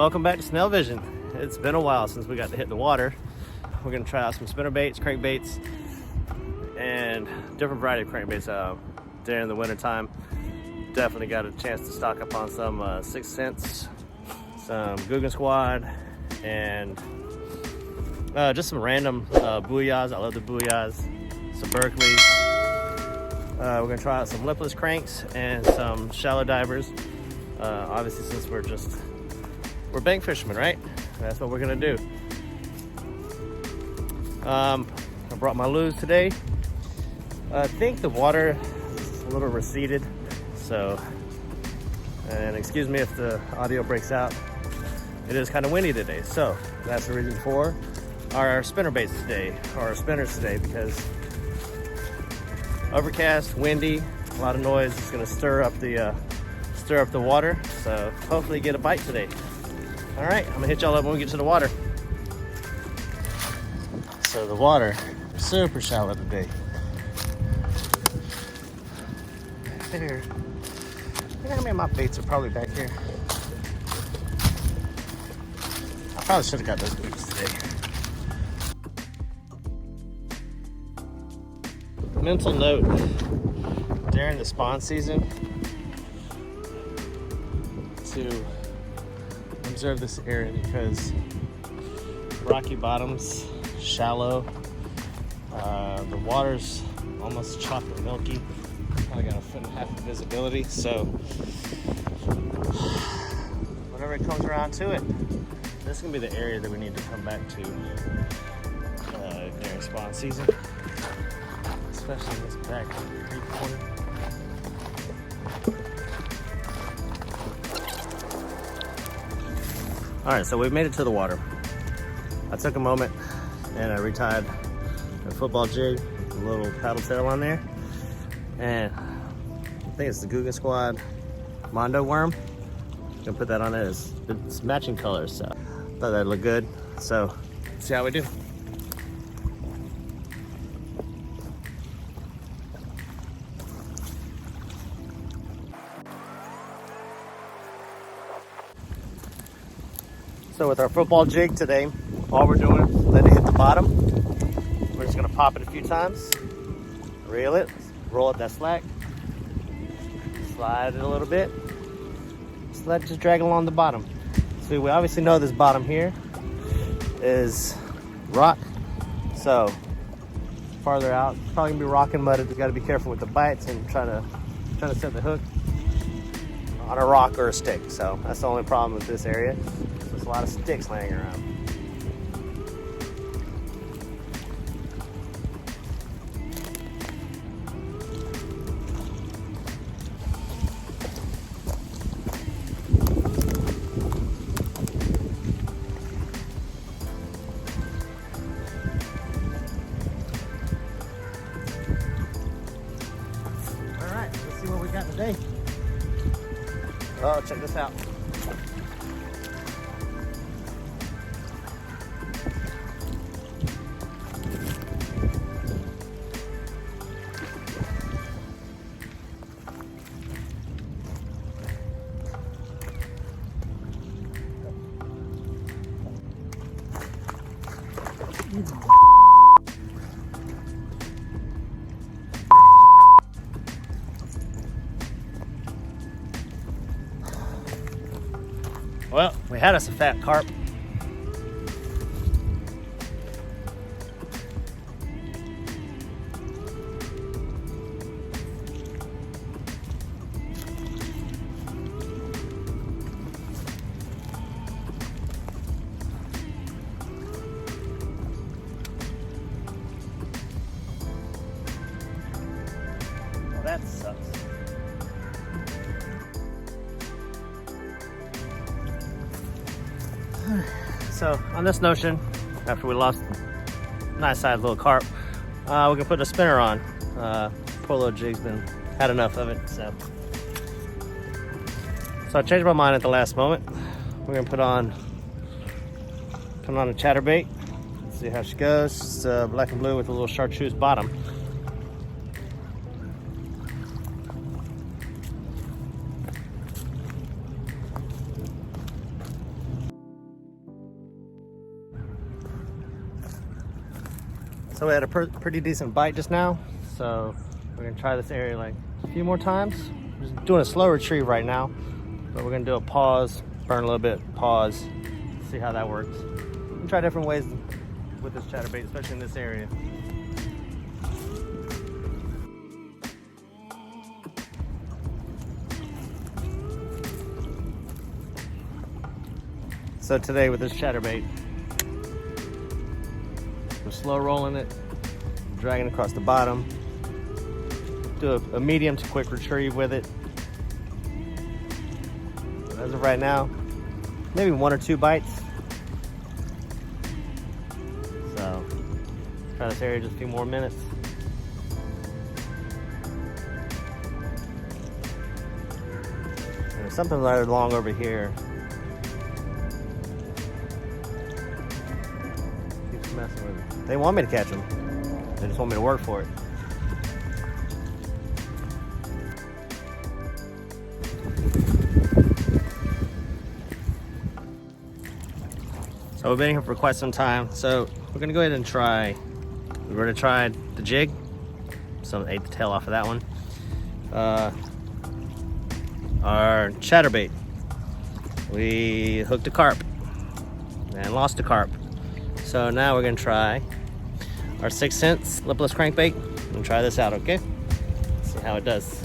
Welcome back to Snell Vision. It's been a while since we got to hit the water. We're gonna try out some spinnerbaits, crankbaits, and different variety of crankbaits during the winter time. Definitely got a chance to stock up on some 6 cents, some Guggen Squad, and just some random booyahs. I love the booyahs. Some Berkeleys. We're gonna try out some lipless cranks and some shallow divers. Obviously, since we're bank fishermen, right? That's what we're gonna do. I brought my lures today. I think the water is a little receded, so, and excuse me if the audio breaks out. It is kind of windy today, so that's the reason for our spinnerbaits today, or our spinners today, because overcast, windy, a lot of noise. It's gonna stir up the water, so hopefully get a bite today. All right, I'm gonna hit y'all up when we get to the water. So the water, super shallow today. There. I mean, my baits are probably back here. I probably should have got those boots today. Mental note, during the spawn season, to observe this area because rocky bottoms, shallow, the water's almost chocolate milky. I got a foot and a half of visibility, so whenever it comes around to it, this is gonna be the area that we need to come back to during spawn season, especially in this back creek corner. All right, so we've made it to the water. I took a moment and I retied a football jig, a little paddle tail on there, and I think it's the Guggen Squad Mondo worm. I'm gonna put that on it. It's matching colors, so I thought that'd look good. So let's see how we do. So with our football jig today, all we're doing is letting it hit the bottom. We're just gonna pop it a few times, reel it, roll up that slack, slide it a little bit, just let it just drag along the bottom. So we obviously know this bottom here is rock, so farther out, it's probably gonna be rock and mud. You gotta be careful with the bites and trying to set the hook on a rock or a stick. So that's the only problem with this area. There's a lot of sticks laying around. All right, let's see what we got today. Oh, check this out. Well, we had us a fat carp. Well, that sucks. So on this notion, after we lost a nice sized little carp, we can put a spinner on. Poor little jig's had enough of it. So I changed my mind at the last moment. We're gonna put on a chatterbait. Let's see how she goes. It's black and blue with a little chartreuse bottom. So we had a pretty decent bite just now. So we're gonna try this area like a few more times. We're just doing a slow retrieve right now, but we're gonna do a pause, burn a little bit, pause, see how that works. And try different ways with this chatterbait, especially in this area. So today with this chatterbait, we're slow rolling it, dragging across the bottom. Do a medium to quick retrieve with it. But as of right now, maybe 1 or 2 bites. So let's try this area just a few more minutes. And there's something right along over here. Keeps messing with it. They want me to catch them. They just want me to work for it. So we've been here for quite some time. So we're gonna go ahead and try. We've already tried the jig. So ate the tail off of that one. Our chatterbait. We hooked a carp and lost a carp. So now we're gonna try our 6 cents lipless crankbait and try this out, okay? See how it does.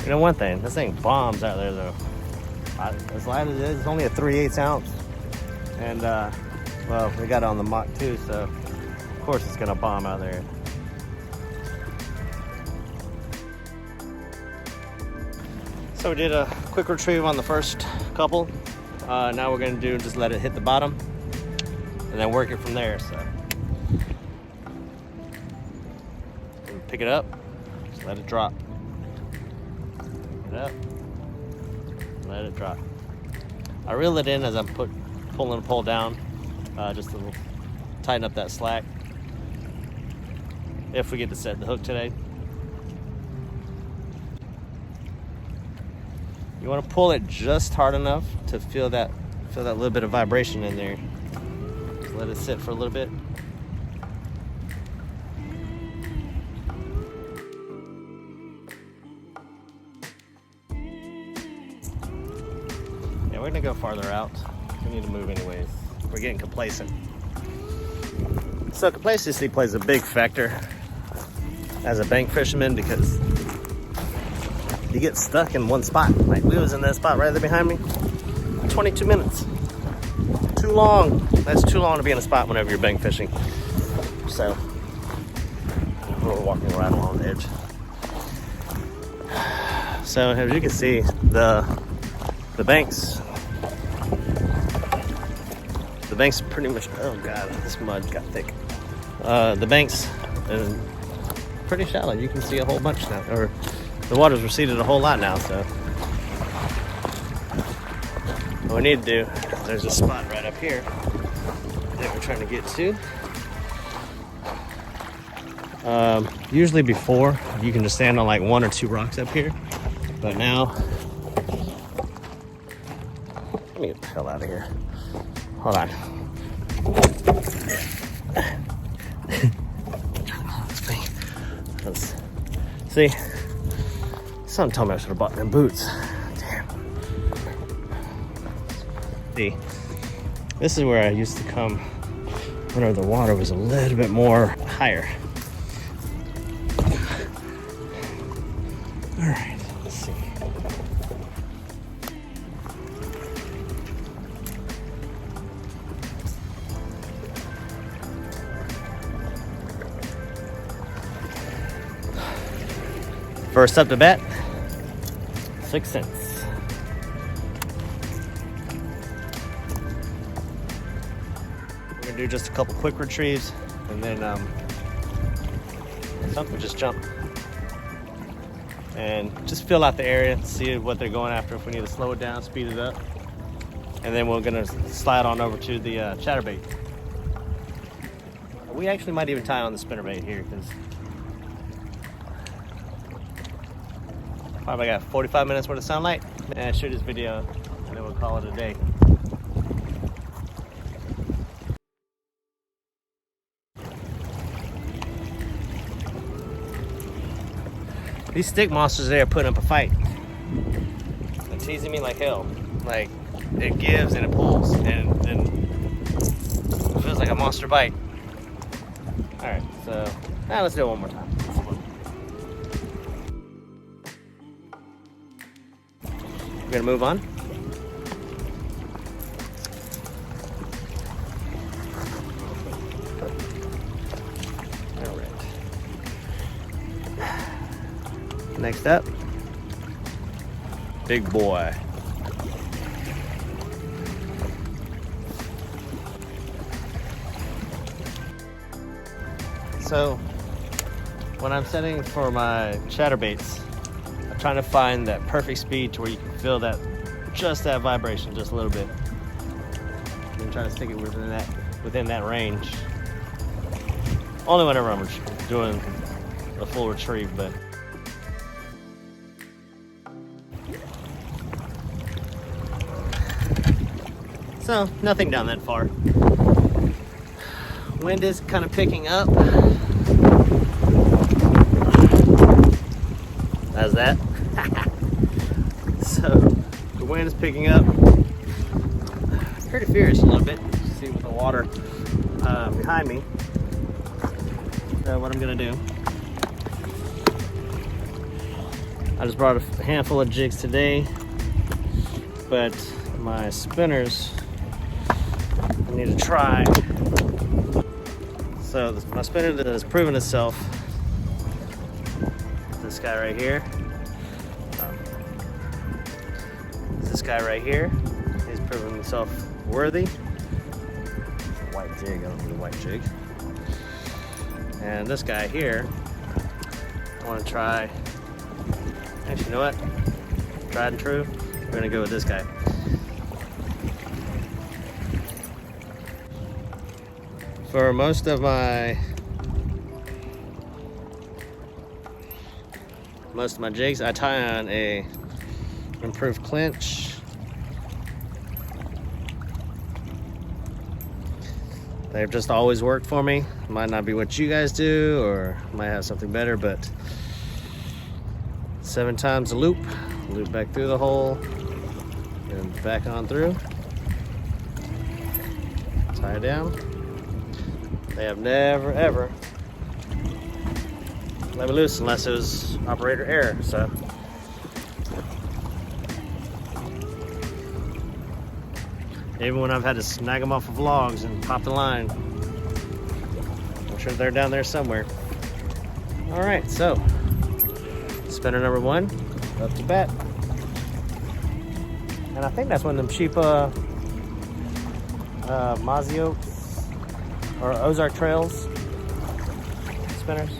You know one thing, this thing bombs out there though. As light as it is, it's only a 3/8 ounce. And well, we got it on the Mach 2, so of course it's gonna bomb out there. So we did a quick retrieve on the first couple. Now we're gonna do just let it hit the bottom and then work it from there. So pick it up, just let it drop. Pick it up, let it drop. I reel it in as I'm pulling the pole down, just to tighten up that slack. If we get to set the hook today. You want to pull it just hard enough to feel that little bit of vibration in there. Just let it sit for a little bit. Yeah, we're gonna go farther out. We need to move anyways. We're getting complacent. So complacency plays a big factor as a bank fisherman because you get stuck in one spot. Like we was in that spot right there behind me. 22 minutes. Too long. That's too long to be in a spot whenever you're bank fishing. So we're walking right along the edge. So as you can see, the banks pretty much, oh god, this mud got thick. The banks are pretty shallow. You can see a whole bunch now, or the water's receded a whole lot now, so what we need to do, there's a spot right up here that we're trying to get to. Usually before, you can just stand on like 1 or 2 rocks up here, but now, let me get the hell out of here. Hold on. See, someone told me I should have bought them boots. Damn. See, this is where I used to come whenever the water was a little bit more higher. All right, let's see. First up to bat, 6 cents. We're gonna do just a couple quick retrieves and then something just jump. And just fill out the area, see what they're going after, if we need to slow it down, speed it up. And then we're gonna slide on over to the chatterbait. We actually might even tie on the spinnerbait here because Probably got 45 minutes worth of sunlight. And shoot this video, and then we'll call it a day. These stick monsters there are putting up a fight. They're teasing me like hell. Like, it gives and it pulls, and it feels like a monster bite. Alright, so now let's do it one more time. We're gonna move on. Alright. Next up, big boy. So when I'm setting for my chatterbaits, I'm trying to find that perfect speed to where you can feel that, just that vibration, just a little bit. And try to stick it within that range. Only whenever I'm doing a full retrieve, but. So nothing down that far. Wind is kind of picking up. How's that? So the wind is picking up. Pretty fierce a little bit. See with the water behind me. So what I'm gonna do, I just brought a handful of jigs today, but my spinners I need to try. So my spinner that has proven itself, this guy right here. This guy right here, he's proven himself worthy. White jig, I don't need a white jig. And this guy here, I want to try. Actually, you know what? Tried and true. We're gonna go with this guy. For most of my jigs, I tie on a improved clinch. They've just always worked for me. Might not be what you guys do, or might have something better, but 7 times a loop back through the hole, and back on through. Tie it down. They have never ever let me loose unless it was operator error. So even when I've had to snag them off of logs and pop the line, I'm sure they're down there somewhere. All right, so spinner number 1 up to bat, and I think that's one of them cheap Mazio or Ozark Trails spinners.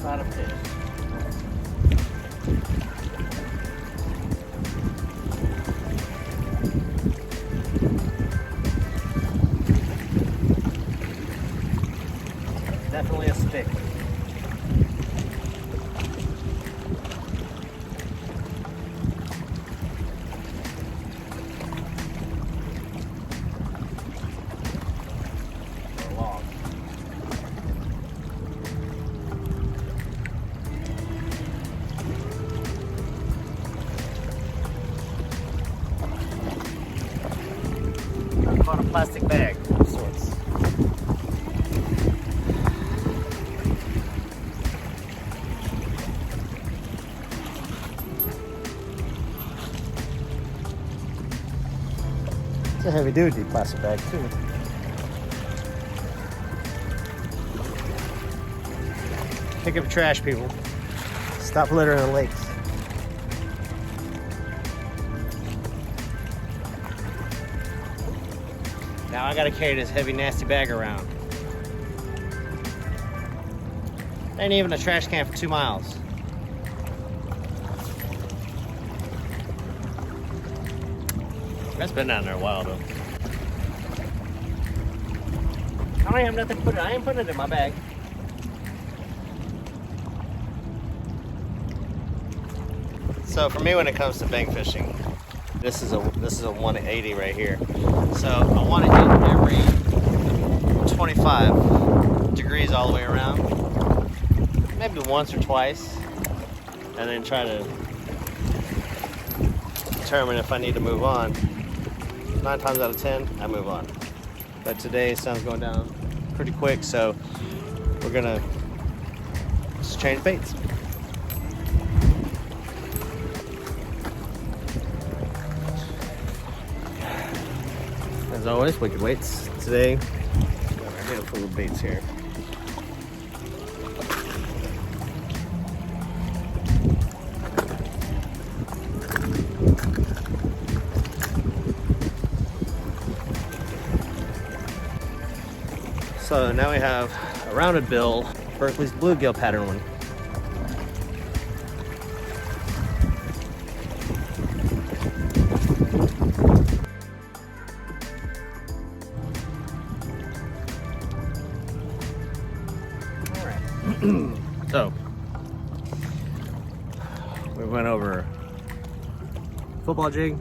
Not a fish. Definitely a stick. A log. I caught a plastic bag of sorts. It's a heavy duty plastic bag too. Pick up trash, people. Stop littering the lakes. Now I gotta carry this heavy, nasty bag around. Ain't even a trash can for 2 miles. That's been down there a while though. I don't have nothing to put it. I ain't putting it in my bag. So for me, when it comes to bank fishing, this is a 180 right here. So I want to hit every 25 degrees all the way around, maybe once or twice, and then try to determine if I need to move on. 9 times out of 10, I move on. But today, sun's going down pretty quick, so we're gonna just change baits. As always, wicked weights today. Got a handful of baits here. So now we have a rounded bill, Berkeley's bluegill pattern one. So, we went over football jig,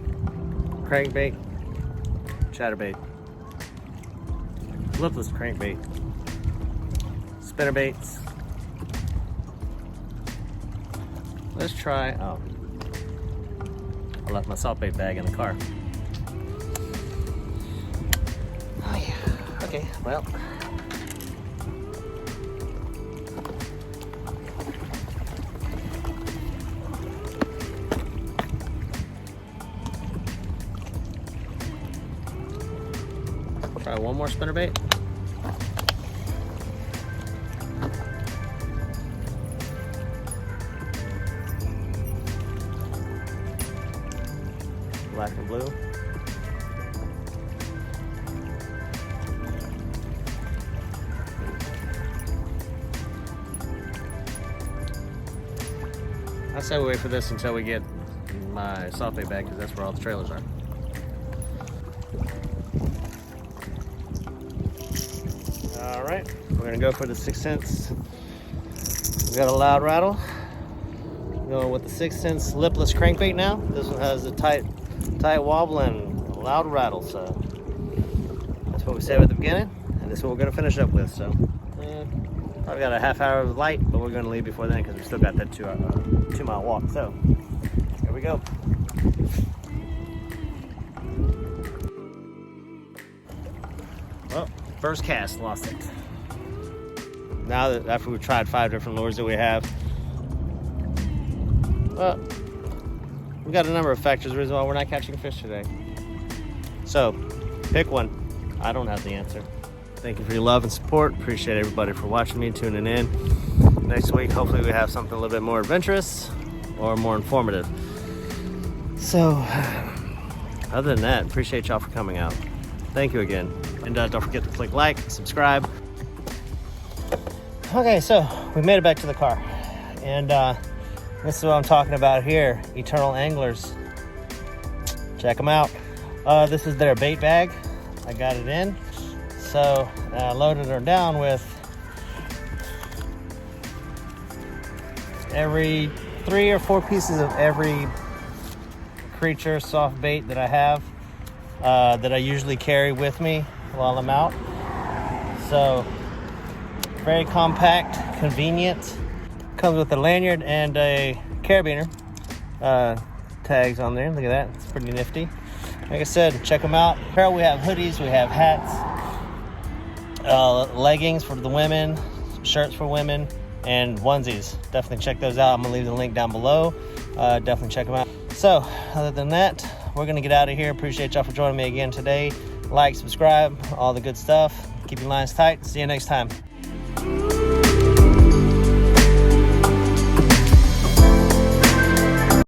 crankbait, chatterbait, lipless crankbait, spinnerbaits. Let's try, oh, I left my salt bait bag in the car. Oh yeah, okay, well. Try one more spinnerbait. Black and blue. I say we wait for this until we get my salt bait bag, because that's where all the trailers are. All right, we're gonna go for the 6 cents. We got a loud rattle. Going with the 6 cents lipless crankbait now. This one has a tight wobble and a loud rattle. So that's what we said at the beginning, and this is what we're gonna finish up with. So probably got a half hour of light, but we're gonna leave before then because we still got that 2 mile walk. So here we go. Well, first cast, lost it. Now that after we've tried 5 different lures that we have, well, we got a number of factors the reason why we're not catching fish today. So pick one. I don't have the answer. Thank you for your love and support. Appreciate everybody for watching me, tuning in. Next week, hopefully we have something a little bit more adventurous or more informative. So other than that, appreciate y'all for coming out. Thank you again. And don't forget to click like, subscribe. Okay, so we made it back to the car. And this is what I'm talking about here, Eternal Anglers. Check them out. This is their bait bag. I got it in. So I loaded her down with every 3 or 4 pieces of every creature soft bait that I have, that I usually carry with me while I'm out. So very compact, convenient. Comes with a lanyard and a carabiner tags on there. Look at that, it's pretty nifty. Like I said, check them out. Apparel, we have hoodies, we have hats, leggings for the women, shirts for women, and onesies. Definitely check those out. I'm gonna leave the link down below. Definitely check them out. So other than that, we're gonna get out of here. Appreciate y'all for joining me again today. Like, subscribe, all the good stuff. Keep your lines tight. See you next time.